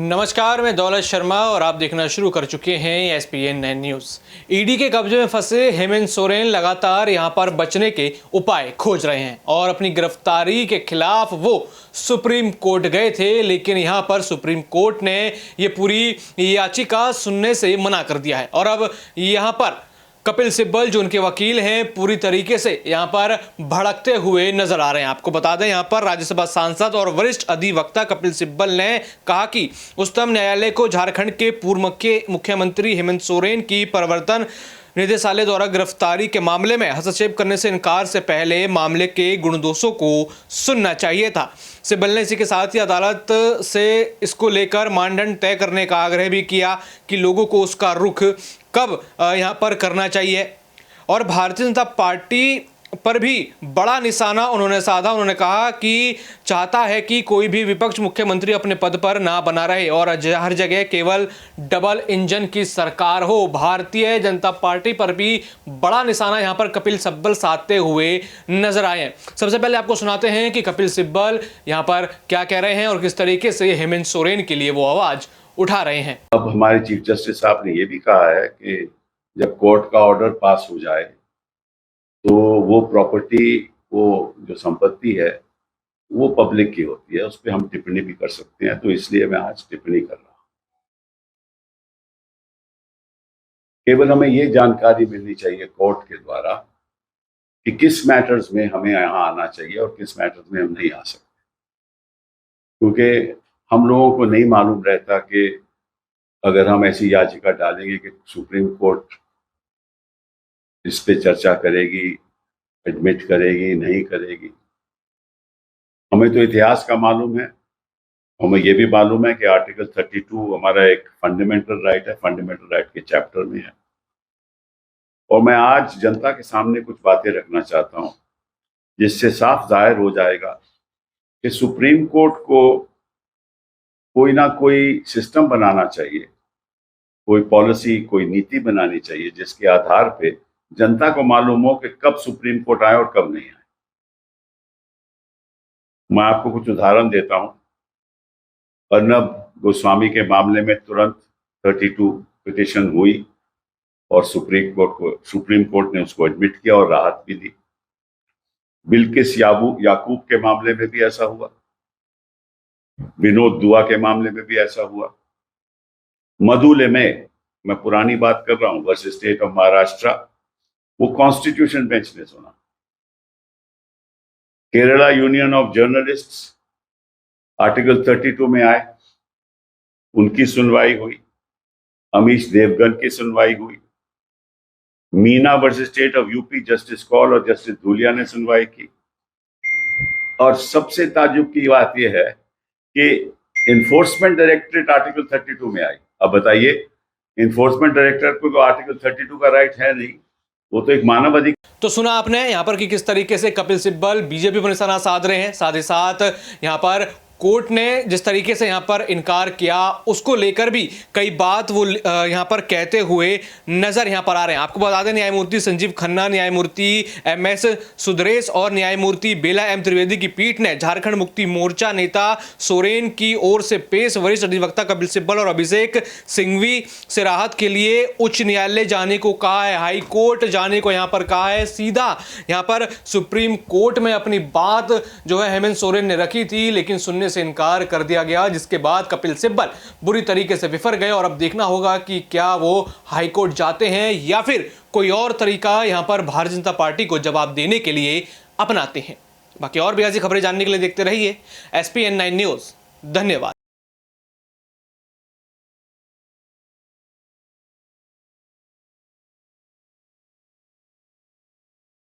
नमस्कार, मैं दौलत शर्मा और आप देखना शुरू कर चुके हैं SPN 9 न्यूज़। ईडी के कब्जे में फंसे हेमंत सोरेन लगातार यहां पर बचने के उपाय खोज रहे हैं और अपनी गिरफ्तारी के खिलाफ वो सुप्रीम कोर्ट गए थे, लेकिन यहां पर सुप्रीम कोर्ट ने ये पूरी याचिका सुनने से मना कर दिया है। और अब यहां पर कपिल सिब्बल जो उनके वकील हैं पूरी तरीके से यहां पर भड़कते हुए नजर आ रहे हैं। आपको बता दें, यहां पर राज्यसभा सांसद और वरिष्ठ अधिवक्ता कपिल सिब्बल ने कहा कि उच्चतम न्यायालय को झारखंड के पूर्व मुख्यमंत्री हेमंत सोरेन की प्रवर्तन निदेशालय द्वारा गिरफ्तारी के मामले में हस्तक्षेप करने से इनकार से पहले मामले के गुण दोषों को सुनना चाहिए था। सिब्बल ने इसी के साथ ही अदालत से इसको लेकर मानदंड तय करने का आग्रह भी किया कि लोगों को उसका रुख कब यहाँ पर करना चाहिए। और भारतीय जनता पार्टी पर भी बड़ा निशाना उन्होंने साधा। उन्होंने कहा कि चाहता है कि कोई भी विपक्ष मुख्यमंत्री अपने पद पर ना बना रहे और हर जगह केवल डबल इंजन की सरकार हो। भारतीय जनता पार्टी पर भी बड़ा निशाना यहां पर कपिल सिब्बल साधते हुए नजर आए हैं। सबसे पहले आपको सुनाते हैं कि कपिल सिब्बल यहां पर क्या कह रहे हैं और किस तरीके से हेमंत सोरेन के लिए वो आवाज उठा रहे हैं। अब हमारे चीफ जस्टिस साहब ने यह भी कहा है कि जब कोर्ट का ऑर्डर पास हो जाए तो वो प्रॉपर्टी, वो जो संपत्ति है वो पब्लिक की होती है, उस पर हम टिप्पणी भी कर सकते हैं। तो इसलिए मैं आज टिप्पणी कर रहा हूं। केवल हमें ये जानकारी मिलनी चाहिए कोर्ट के द्वारा कि किस मैटर्स में हमें यहाँ आना चाहिए और किस मैटर्स में हम नहीं आ सकते, क्योंकि हम लोगों को नहीं मालूम रहता कि अगर हम ऐसी याचिका डालेंगे कि सुप्रीम कोर्ट इस पे चर्चा करेगी, एडमिट करेगी, नहीं करेगी। हमें तो इतिहास का मालूम है, हमें ये भी मालूम है कि आर्टिकल 32 हमारा एक फंडामेंटल राइट है, फंडामेंटल राइट के चैप्टर में है। और मैं आज जनता के सामने कुछ बातें रखना चाहता हूं जिससे साफ जाहिर हो जाएगा कि सुप्रीम कोर्ट को कोई ना कोई सिस्टम बनाना चाहिए, कोई पॉलिसी, कोई नीति बनानी चाहिए जिसके आधार पे जनता को मालूम हो कि कब सुप्रीम कोर्ट आए और कब नहीं आए। मैं आपको कुछ उदाहरण देता हूं। अर्नब गोस्वामी के मामले में तुरंत 32 पिटीशन हुई और सुप्रीम कोर्ट ने उसको एडमिट किया और राहत भी दी। बिल्किस याकूब के मामले में भी ऐसा हुआ, विनोद दुआ के मामले में भी ऐसा हुआ। मधुले में, मैं पुरानी बात कर रहा हूं, वर्सेस स्टेट ऑफ महाराष्ट्र, वो कॉन्स्टिट्यूशन बेंच ने सुना। Kerala union of journalists article 32 में आए, उनकी सुनवाई हुई। अमीश देवगन की सुनवाई हुई। Meena versus state of UP, justice Kaul और जस्टिस धूलिया ने सुनवाई की। और सबसे ताज्जुब की बात यह है कि इन्फोर्समेंट डायरेक्टरेट आर्टिकल 32 में आई। अब बताइए, इन्फोर्समेंट डायरेक्टर को तो आर्टिकल 32 का राइट है नहीं, वो तो एक मानव अधिकार। तो सुना आपने यहाँ पर कि किस तरीके से कपिल सिब्बल बीजेपी पर निशाना साध रहे हैं। साथ ही साथ यहाँ पर कोर्ट ने जिस तरीके से यहाँ पर इनकार किया उसको लेकर भी कई बात वो यहाँ पर कहते हुए नजर यहाँ पर आ रहे हैं। आपको बता दें, न्यायमूर्ति संजीव खन्ना, न्यायमूर्ति MS सुदरेश और न्यायमूर्ति बेला M त्रिवेदी की पीठ ने झारखंड मुक्ति मोर्चा नेता सोरेन की ओर से पेश वरिष्ठ अधिवक्ता कपिल सिब्बल और अभिषेक सिंघवी से राहत के लिए उच्च न्यायालय जाने को कहा है, हाई कोर्ट जाने को यहाँ पर कहा है। सीधा यहाँ पर सुप्रीम कोर्ट में अपनी बात जो है हेमंत सोरेन ने रखी थी, लेकिन सुनने से इनकार कर दिया गया, जिसके बाद कपिल सिब्बल बुरी तरीके से विफर गए। और अब देखना होगा कि क्या वो हाईकोर्ट जाते हैं या फिर कोई और तरीका यहां पर भारतीय जनता पार्टी को जवाब देने के लिए अपनाते हैं। बाकी और भी ऐसी खबरें जानने के लिए देखते रहिए SPN 9 न्यूज़। धन्यवाद।